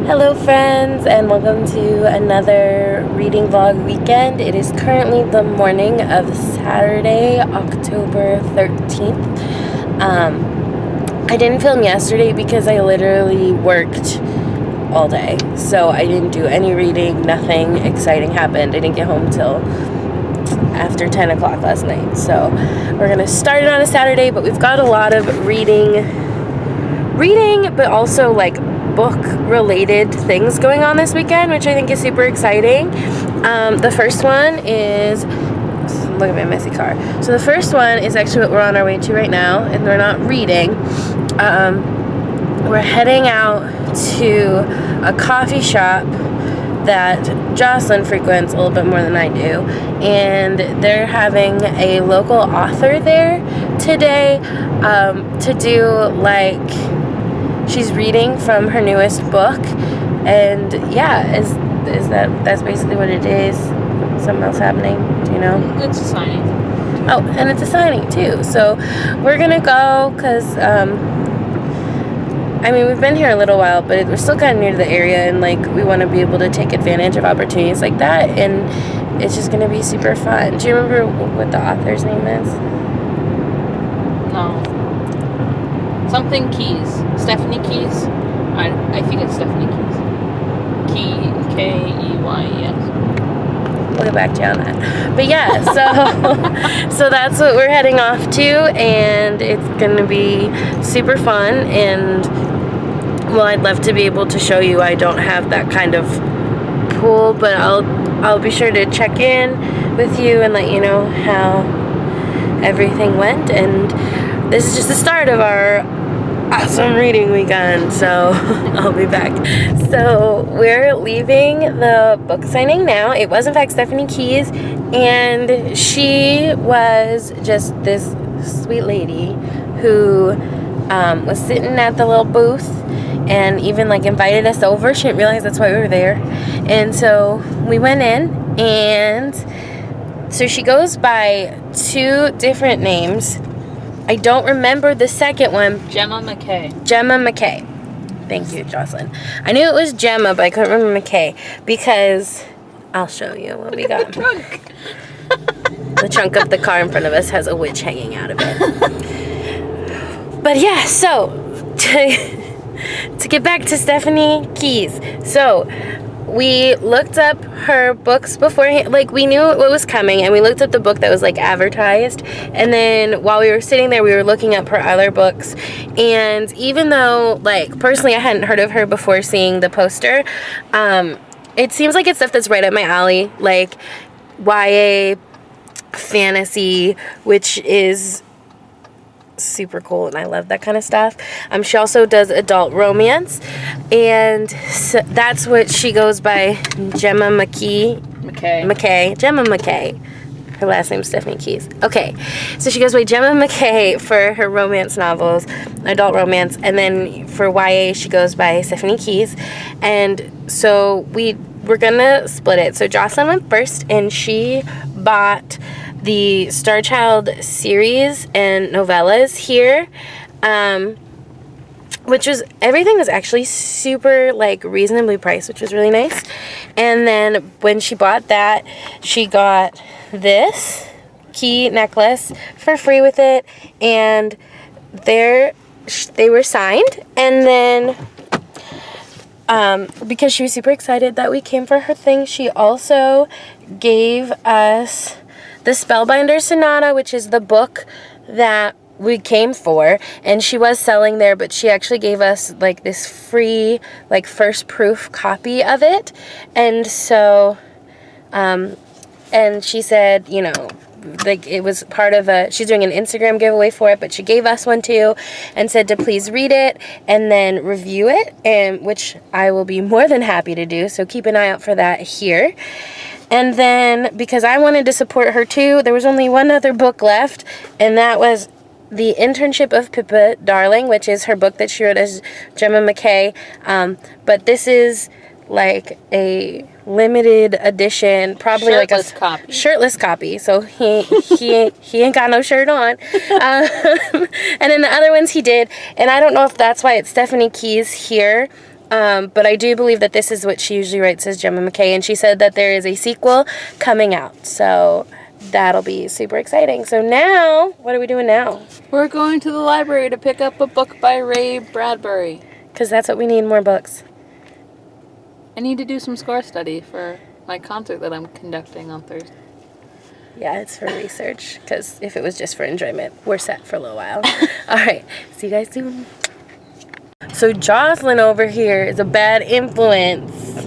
Hello friends, and welcome to another reading vlog weekend. It is currently the morning of Saturday, October 13th. I didn't film yesterday because I literally worked all day. So I didn't do any reading, nothing exciting happened. I didn't get home till after 10 o'clock last night. So we're going to start it on a Saturday, but we've got a lot of reading, but also like book related things going on this weekend, which I think is super exciting. The first one is, look at my messy car. So the first one is actually what we're on our way to right now, and we're not reading. We're heading out to a coffee shop that Jocelyn frequents a little bit more than I do, and they're having a local author there today to do like, she's reading from her newest book, and yeah, that's basically what it is. Something else happening, do you know? It's a signing. Oh, and it's a signing too. So we're gonna go because I mean, we've been here a little while, but we're still kind of new to the area, and like we want to be able to take advantage of opportunities like that, and it's just gonna be super fun. Do you remember what the author's name is? No. Something Keys. Stephanie Keys. I think it's Stephanie Keys. Keys. We'll get back to you on that. But yeah, so that's what we're heading off to, and it's gonna be super fun. And well, I'd love to be able to show you. I don't have that kind of pool, but I'll be sure to check in with you and let you know how everything went. And this is just the start of our awesome reading weekend, so I'll be back. So we're leaving the book signing now. It was in fact Stephanie Keys, and she was just this sweet lady who was sitting at the little booth and even like invited us over. She didn't realize that's why we were there, and so we went in, and so she goes by two different names. I don't remember the second one. Gemma McKay. Thank you, Jocelyn. I knew it was Gemma, but I couldn't remember McKay because I'll show you what we got. The trunk of the car in front of us has a witch hanging out of it. But yeah, so to get back to Stephanie Keys. So we looked up her books beforehand, like we knew what was coming, and we looked up the book that was like advertised, and then while we were sitting there we were looking up her other books, and even though like personally I hadn't heard of her before seeing the poster, it seems like it's stuff that's right up my alley, like YA fantasy, which is super cool, and I love that kind of stuff. She also does adult romance, and so that's what she goes by, Gemma McKay. Gemma McKay. Her last name's Stephanie Keys. Okay, so she goes by Gemma McKay for her romance novels, adult romance, and then for YA she goes by Stephanie Keys. And so we're gonna split it. So Jocelyn went first, and she bought the Star Child series and novellas here, which was, everything was actually super like reasonably priced, which was really nice. And then when she bought that, she got this key necklace for free with it, and they were signed. And then because she was super excited that we came for her thing, she also gave us the Spellbinder Sonata, which is the book that we came for, and she was selling there, but she actually gave us like this free like first proof copy of it. And so and she said, you know, like it was part of she's doing an Instagram giveaway for it, but she gave us one too and said to please read it and then review it, and which I will be more than happy to do, so keep an eye out for that here. And then, because I wanted to support her too, there was only one other book left, and that was The Internship of Pippa Darling, which is her book that she wrote as Gemma McKay. But this is like a limited edition, probably shirtless like a copy. Shirtless copy. So he ain't got no shirt on. And then the other ones he did, and I don't know if that's why it's Stephanie Keys here, But I do believe that this is what she usually writes as Gemma McKay, and she said that there is a sequel coming out. So that'll be super exciting. So now, what are we doing now? We're going to the library to pick up a book by Ray Bradbury. Because that's what we need, more books. I need to do some score study for my concert that I'm conducting on Thursday. Yeah, it's for research, because if it was just for enjoyment, we're set for a little while. All right, see you guys soon. So Jocelyn over here is a bad influence.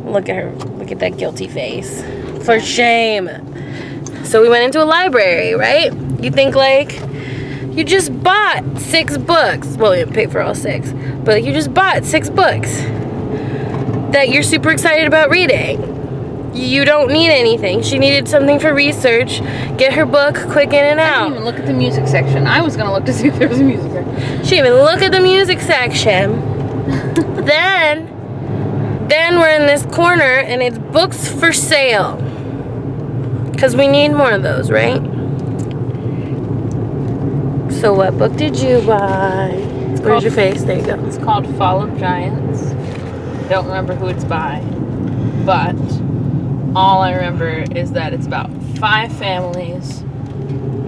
Look at her. Look at that guilty face. For shame. So we went into a library, right? You think like, you just bought 6 books. Well, you didn't pay for all 6. But you just bought 6 books that you're super excited about reading. You don't need anything. She needed something for research. Get her book quick in and I out. didn't even look at the music section. I was going to look to see if there was a music section. She didn't even look at the music section. then we're in this corner and it's books for sale. Because we need more of those, right? So what book did you buy? Where's your face? There you go. It's called Fall of Giants. I don't remember who it's by. But all I remember is that it's about 5 families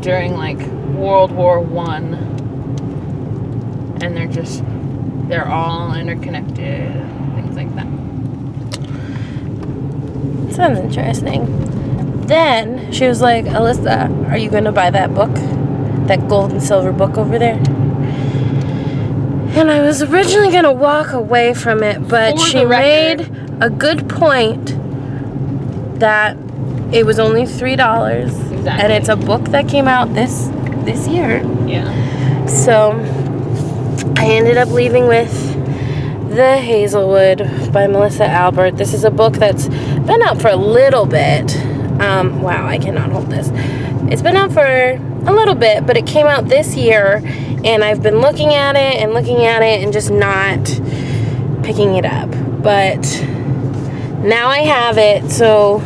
during like World War I. And they're all interconnected, things like that. Sounds interesting. Then she was like, Alyssa, are you going to buy that book? That gold and silver book over there? And I was originally going to walk away from it, but she made a good point that it was only $3. Exactly. And it's a book that came out this year. Yeah. So I ended up leaving with The Hazelwood by Melissa Albert. This is a book that's been out for a little bit. Wow, I cannot hold this. It's been out for a little bit, but it came out this year, and I've been looking at it and just not picking it up. But now I have it, so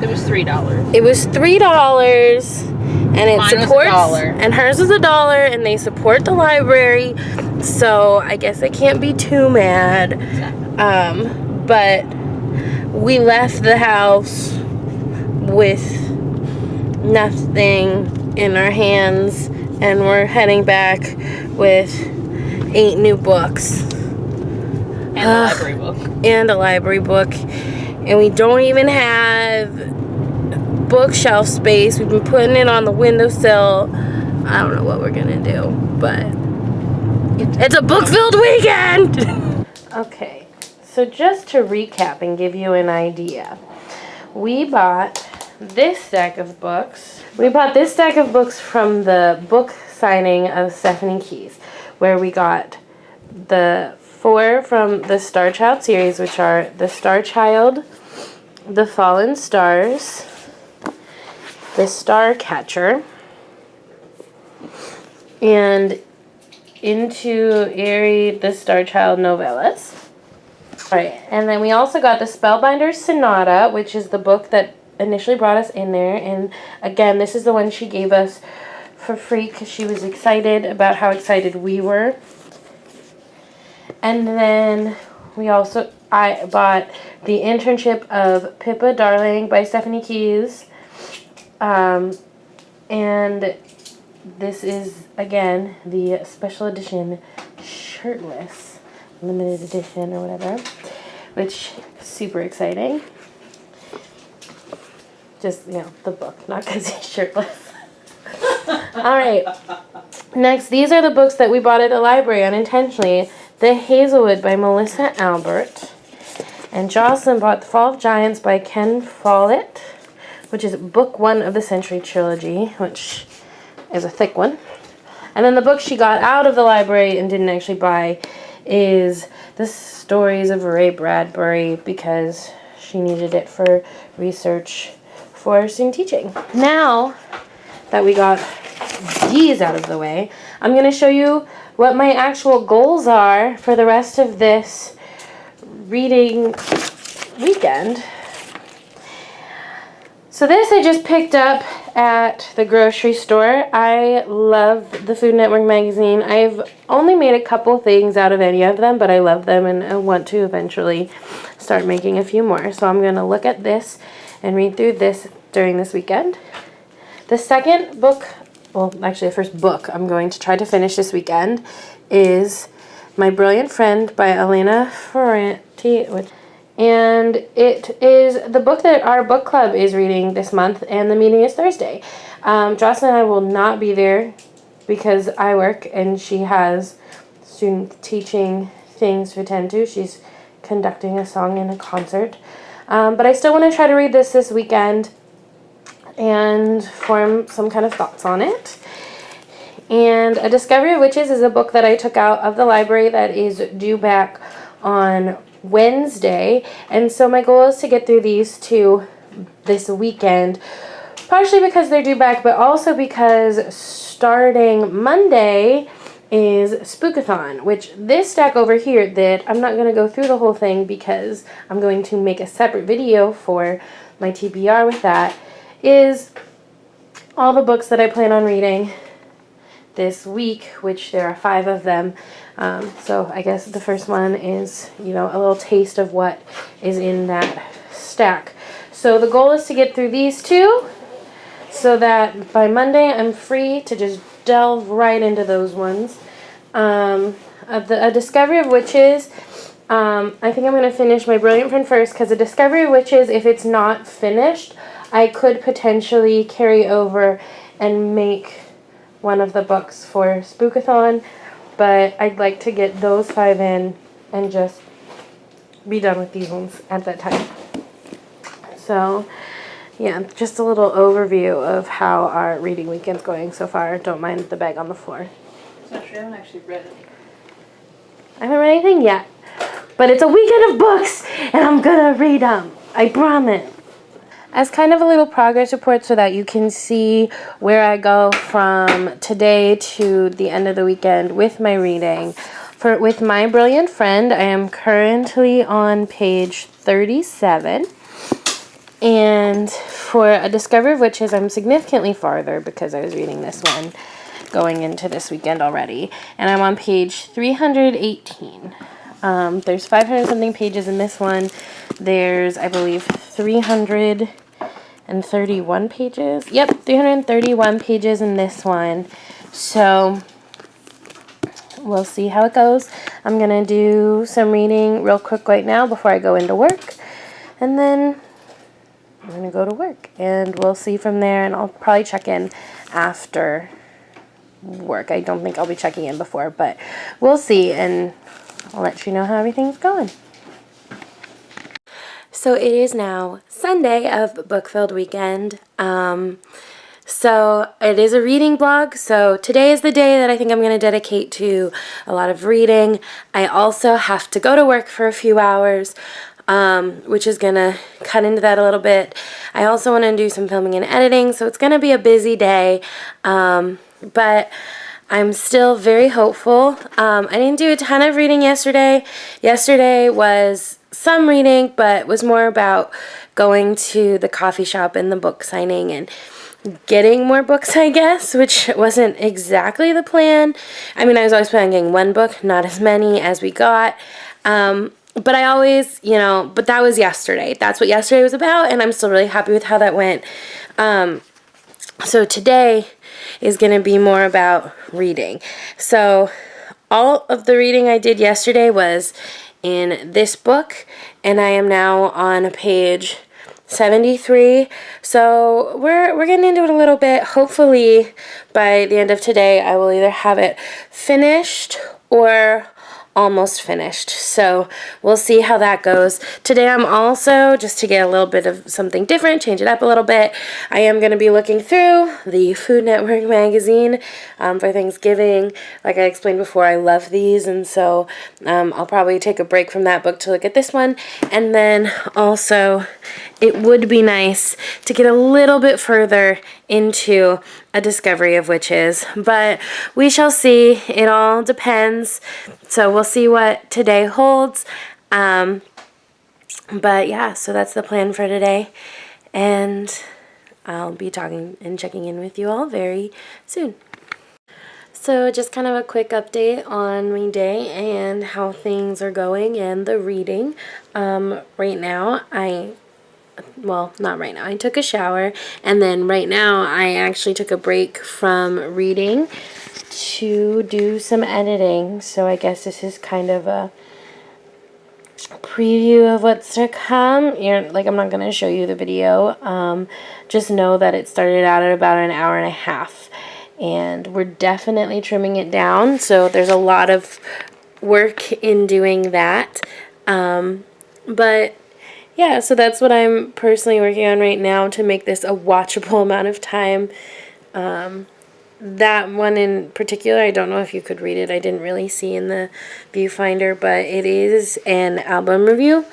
it was $3. It was $3, and it Mine supports. was $1. And hers was $1, and they support the library, so I guess I can't be too mad. But we left the house with nothing in our hands, and we're heading back with 8 new books. And a library book. And a library book. And we don't even have bookshelf space. We've been putting it on the windowsill. I don't know what we're gonna do, but it's a book-filled weekend! Okay, so just to recap and give you an idea, we bought this stack of books. We bought this stack of books from the book signing of Stephanie Keyes, where we got the 4 from the Star Child series, which are The Star Child, The Fallen Stars, The Star Catcher, and Into Eerie, The Star Child novellas. Alright, and then we also got the Spellbinder's Sonata, which is the book that initially brought us in there, and again, this is the one she gave us for free because she was excited about how excited we were. And then I bought The Internship of Pippa Darling by Stephanie Keyes, and this is again the special edition shirtless limited edition or whatever, which is super exciting. Just, the book, not because he's shirtless. Alright. Next, these are the books that we bought at the library unintentionally. The Hazelwood by Melissa Albert. And Jocelyn bought The Fall of Giants by Ken Follett, which is book 1 of the Century Trilogy, which is a thick one. And then the book she got out of the library and didn't actually buy is The Stories of Ray Bradbury, because she needed it for research for student teaching. Now that we got these out of the way, I'm going to show you what my actual goals are for the rest of this reading weekend. So this I just picked up at the grocery store. I love the Food Network magazine. I've only made a couple things out of any of them, but I love them and I want to eventually start making a few more. So I'm going to look at this and read through this during this weekend. The second book, well, actually the first book I'm going to try to finish this weekend is My Brilliant Friend by Elena Ferranti, and it is the book that our book club is reading this month, and the meeting is Thursday. Jocelyn and I will not be there because I work and she has student teaching things to attend to. She's conducting a song in a concert. But I still want to try to read this weekend and form some kind of thoughts on it. And A Discovery of Witches is a book that I took out of the library that is due back on Wednesday. And so my goal is to get through these two this weekend, partially because they're due back, but also because starting Monday is Spookathon, which this stack over here that I'm not going to go through the whole thing because I'm going to make a separate video for my TBR with that, is all the books that I plan on reading this week, which there are 5 of them. So I guess the first one is, a little taste of what is in that stack. So the goal is to get through these 2 so that by Monday I'm free to just delve right into those ones. A Discovery of Witches, I think I'm going to finish My Brilliant Friend first, because A Discovery of Witches, if it's not finished, I could potentially carry over and make one of the books for Spookathon, but I'd like to get those 5 in and just be done with these ones at that time. So, yeah, just a little overview of how our reading weekend's going so far. Don't mind the bag on the floor. It's not true, I haven't actually read it. I haven't read anything yet, but it's a weekend of books, and I'm gonna read them. I promise. As kind of a little progress report so that you can see where I go from today to the end of the weekend with my reading. With My Brilliant Friend, I am currently on page 37. And for A Discovery of Witches, I'm significantly farther because I was reading this one going into this weekend already. And I'm on page 318. There's 500 something pages in this one. There's, I believe, 331 pages. Yep, 331 pages in this one. So we'll see how it goes. I'm going to do some reading real quick right now before I go into work. And then I'm going to go to work. And we'll see from there. And I'll probably check in after work. I don't think I'll be checking in before, but we'll see. And I'll let you know how everything's going. So it is now Sunday of book-filled weekend. So it is a reading blog. So today is the day that I think I'm going to dedicate to a lot of reading. I also have to go to work for a few hours, which is going to cut into that a little bit. I also want to do some filming and editing, so it's going to be a busy day. But I'm still very hopeful. I didn't do a ton of reading yesterday. Yesterday was some reading, but was more about going to the coffee shop and the book signing and getting more books, I guess, which wasn't exactly the plan. I mean, I was always planning on getting 1 book, not as many as we got. But I always, but that was yesterday. That's what yesterday was about, and I'm still really happy with how that went. So today is going to be more about reading. So all of the reading I did yesterday was in this book, and I am now on page 73. So we're getting into it a little bit. Hopefully by the end of today I will either have it finished or almost finished. So we'll see how that goes. Today I'm also, just to get a little bit of something different, change it up a little bit, I am going to be looking through the Food Network magazine for Thanksgiving. Like I explained before, I love these, and so I'll probably take a break from that book to look at this one. And then also it would be nice to get a little bit further into A Discovery of Witches, but we shall see. It all depends. So we'll see what today holds. But yeah, so that's the plan for today. And I'll be talking and checking in with you all very soon. So just kind of a quick update on my day and how things are going and the reading. Right now, well, not right now. I took a shower, and then right now I actually took a break from reading to do some editing. So I guess this is kind of a preview of what's to come. I'm not going to show you the video. Just know that it started out at about an hour and a half. And we're definitely trimming it down. So there's a lot of work in doing that. But yeah, so that's what I'm personally working on right now to make this a watchable amount of time. That one in particular, I don't know if you could read it. I didn't really see in the viewfinder, but it is an album review.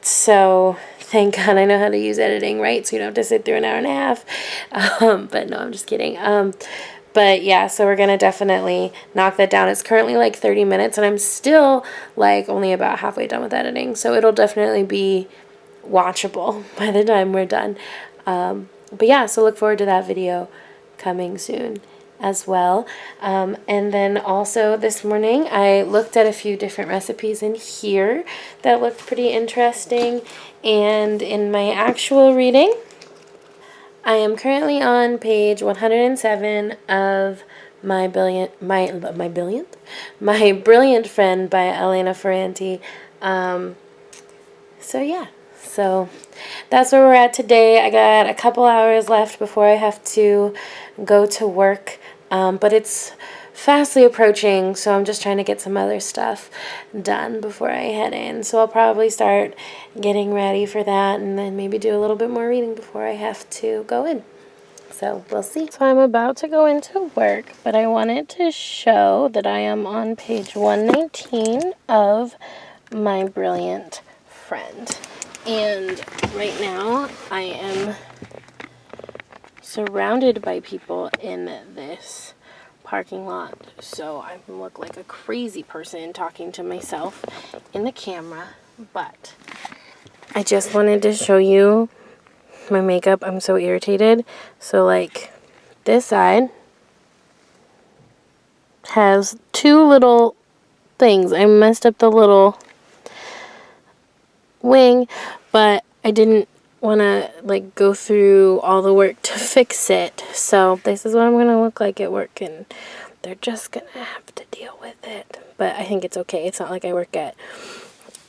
So thank God I know how to use editing, right? So you don't have to sit through an hour and a half. But no, I'm just kidding. But yeah, so we're going to definitely knock that down. It's currently like 30 minutes, and I'm still like only about halfway done with editing. So it'll definitely be watchable by the time we're done. But yeah, so look forward to that video coming soon as well. And then also this morning I looked at a few different recipes in here that looked pretty interesting. And in my actual reading, I am currently on page 107 of My Brilliant Friend by Elena Ferranti. So yeah, so that's where we're at today. I got a couple hours left before I have to go to work, but it's fastly approaching, so I'm just trying to get some other stuff done before I head in. So I'll probably start getting ready for that, and then maybe do a little bit more reading before I have to go in. So we'll see. So I'm about to go into work, but I wanted to show that I am on page 119 of My Brilliant Friend. And right now I am surrounded by people in this parking lot, so I look like a crazy person talking to myself in the camera, but I just wanted to show you my makeup. I'm so irritated. So like this side has two little things. I messed up the little wing, but I didn't want to like go through all the work to fix it. So this is what I'm going to look like at work, and they're just going to have to deal with it. But I think it's okay. It's not like I work at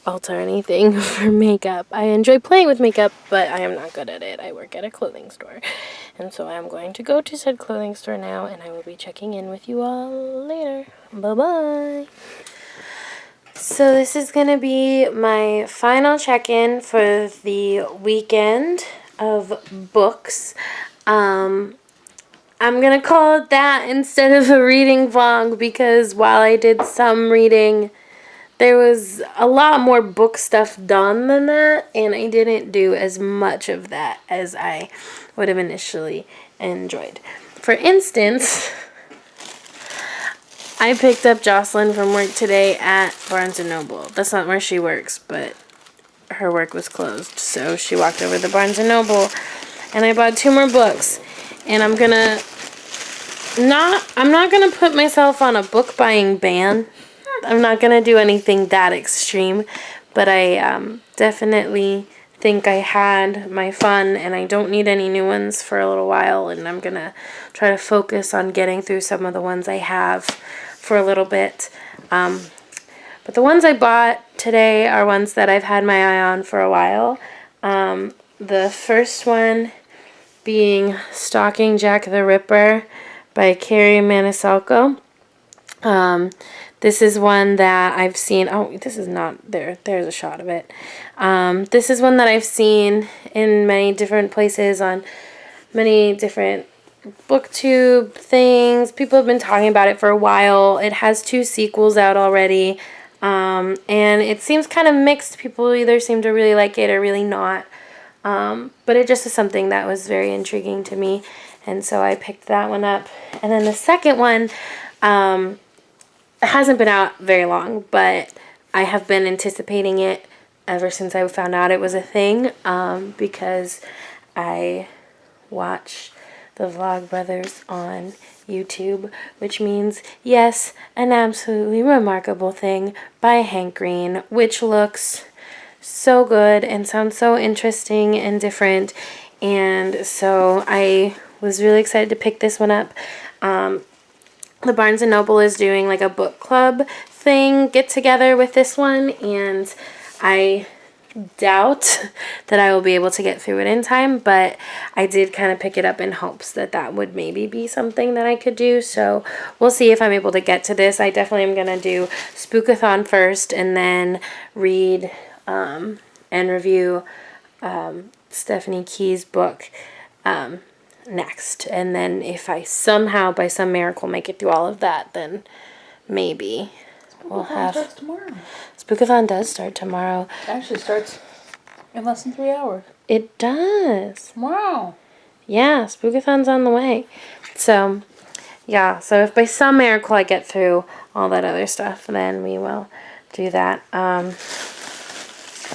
Ulta or anything for makeup. I enjoy playing with makeup, but I am not good at it. I work at a clothing store. And so I'm going to go to said clothing store now, and I will be checking in with you all later. Bye-bye. So this is going to be my final check-in for the weekend of books. I'm going to call it that instead of a reading vlog, because while I did some reading, there was a lot more book stuff done than that, and I didn't do as much of that as I would have initially enjoyed. For instance, I picked up Jocelyn from work today at Barnes & Noble. That's not where she works, but her work was closed. So she walked over to Barnes & Noble, and I bought 2 more books. And I'm not gonna put myself on a book buying ban. I'm not gonna do anything that extreme, but I definitely think I had my fun, and I don't need any new ones for a little while, and I'm gonna try to focus on getting through some of the ones I have for a little bit. But the ones I bought today are ones that I've had my eye on for a while. The first one being Stalking Jack the Ripper by Carrie Manisalco. This is one that I've seen. Oh, this is not there. There's a shot of it. This is one that I've seen in many different places on many different booktube things. People have been talking about it for a while. It has 2 sequels out already. And it seems kind of mixed. People either seem to really like it or really not. But it just is something that was very intriguing to me. And so I picked that one up. And then the second one, it hasn't been out very long, but I have been anticipating it ever since I found out it was a thing, because I watch the Vlogbrothers on YouTube, which means, yes, An Absolutely Remarkable Thing by Hank Green, which looks so good and sounds so interesting and different. And so I was really excited to pick this one up. The Barnes & Noble is doing like a book club thing, get together with this one, and I doubt that I will be able to get through it in time, but I did kind of pick it up in hopes that that would maybe be something that I could do. So we'll see if I'm able to get to this. I definitely am going to do Spookathon first and then read and review Stephanie Key's book next. And then if I somehow by some miracle make it through all of that, then maybe we'll have... starts tomorrow. Spookathon does start tomorrow. It actually starts in less than 3 hours. It does. Wow. Yeah, Spookathon's on the way. So, yeah. So if by some miracle I get through all that other stuff, then we will do that.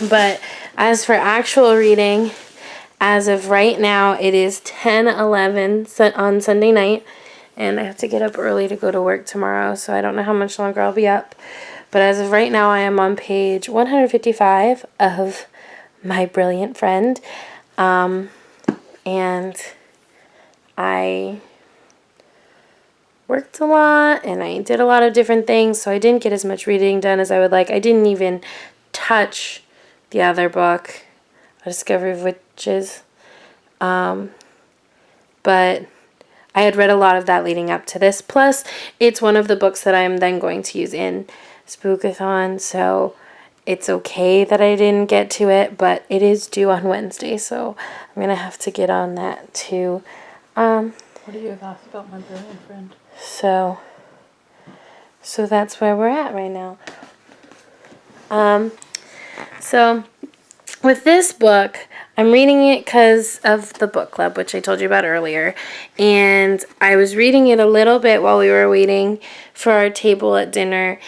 But as for actual reading, as of right now, it is 10:11 on Sunday night. And I have to get up early to go to work tomorrow, so I don't know how much longer I'll be up. But as of right now, I am on page 155 of My Brilliant Friend. And I worked a lot, and I did a lot of different things, so I didn't get as much reading done as I would like. I didn't even touch the other book, A Discovery of Witches. But I had read a lot of that leading up to this. Plus, it's one of the books that I'm then going to use in Spookathon, so it's okay that I didn't get to it, but it is due on Wednesday, so I'm going to have to get on that too. What are your thoughts about My Brilliant Friend? So that's where we're at right now. So with this book, I'm reading it because of the book club, which I told you about earlier. And I was reading it a little bit while we were waiting for our table at dinner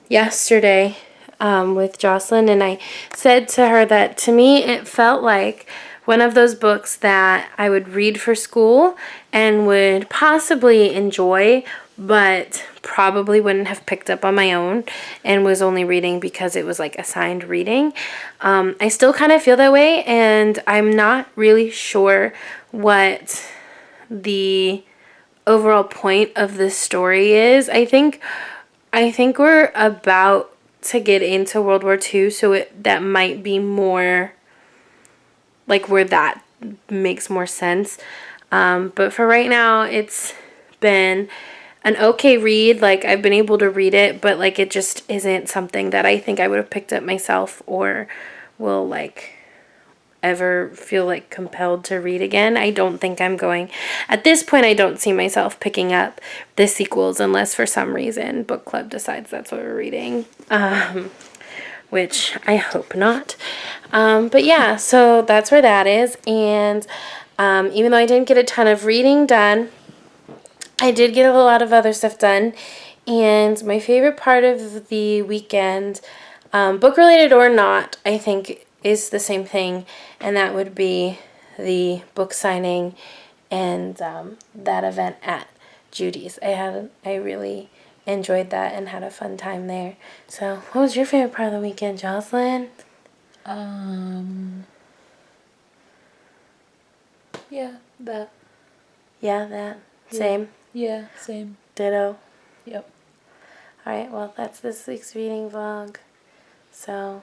yesterday with Jocelyn. And I said to her that to me it felt like one of those books that I would read for school and would possibly enjoy, but probably wouldn't have picked up on my own and was only reading because it was like assigned reading. I still kind of feel that way, and I'm not really sure what the overall point of this story is. I think we're about to get into World War II, so that might be more like where that makes more sense. But for right now, it's been an okay read. Like, I've been able to read it, but like it just isn't something that I think I would have picked up myself or will like ever feel like compelled to read again. I don't think I'm going, at this point I don't see myself picking up the sequels unless for some reason book club decides that's what we're reading, which I hope not. But yeah, so that's where that is. And even though I didn't get a ton of reading done, I did get a lot of other stuff done. And my favorite part of the weekend, book related or not, I think is the same thing, and that would be the book signing and that event at Judy's. I really enjoyed that and had a fun time there. So what was your favorite part of the weekend, Jocelyn? Yeah, that. Yeah, that. Same? Yeah, same. Ditto? Yep. Alright, well, that's this week's reading vlog. So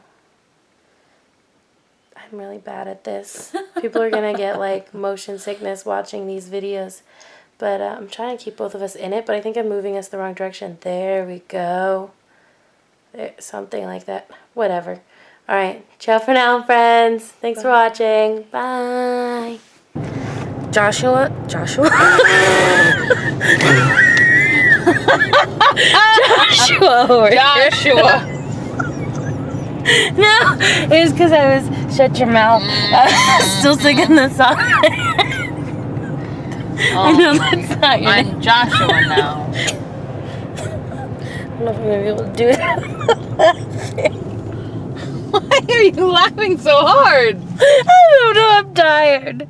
I'm really bad at this. People are going to get like motion sickness watching these videos. But I'm trying to keep both of us in it, but I think I'm moving us the wrong direction. There we go. There, something like that. Whatever. Alright, ciao for now, friends. Thanks for watching. Bye. Joshua? Joshua over here. Joshua. No, it was because I was shut your mouth. Still singing the song. I know that's not your name. I'm Joshua now. I don't know if I'm gonna be able to do it. Why are you laughing so hard? I don't know. I'm tired.